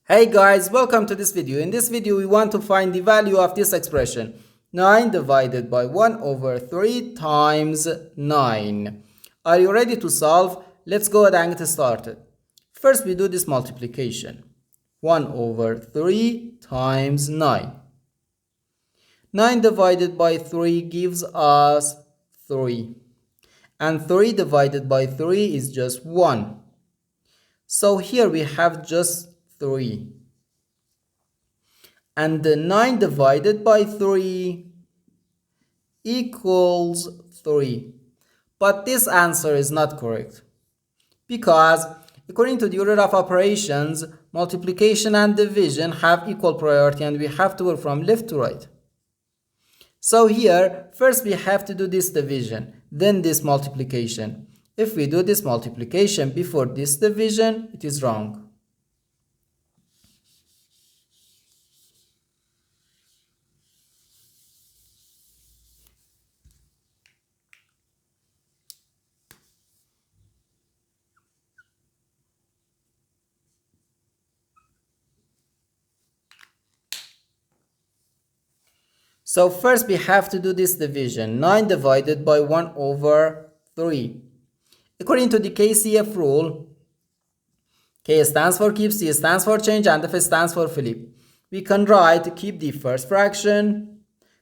Hey guys, welcome to this video. In this video, we want to find the value of this expression. 9 divided by 1 over 3 times 9. Are you ready to solve? Let's go ahead and get started. First, we do this multiplication. 1 over 3 times 9. 9 divided by 3 gives us 3. And 3 divided by 3 is just 1. So here we have just 3. And the 9 divided by 3 equals 3. But this answer is not correct because according to the order of operations, multiplication and division have equal priority and we have to work from left to right. So here, first we have to do this division, then this multiplication. If we do this multiplication before this division, it is wrong. So first we have to do this division. 9 divided by 1 over 3. According to the KCF rule, K stands for keep, C stands for change, and F stands for flip. We can write keep the first fraction,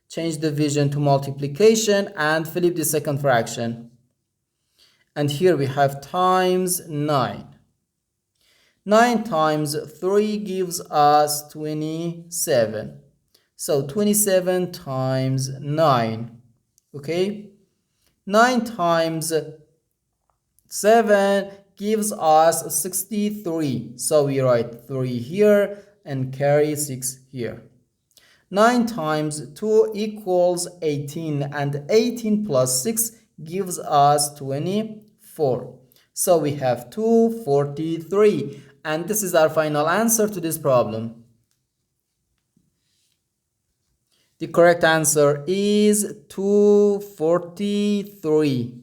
change division to multiplication, and flip the second fraction. And here we have times 9. 9 times 3 gives us 27. So 27 times 9. Okay? 9 times 7 gives us 63. So we write 3 here and carry 6 here. 9 times 2 equals 18. And 18 plus 6 gives us 24. So we have 243. And this is our final answer to this problem. The correct answer is 243.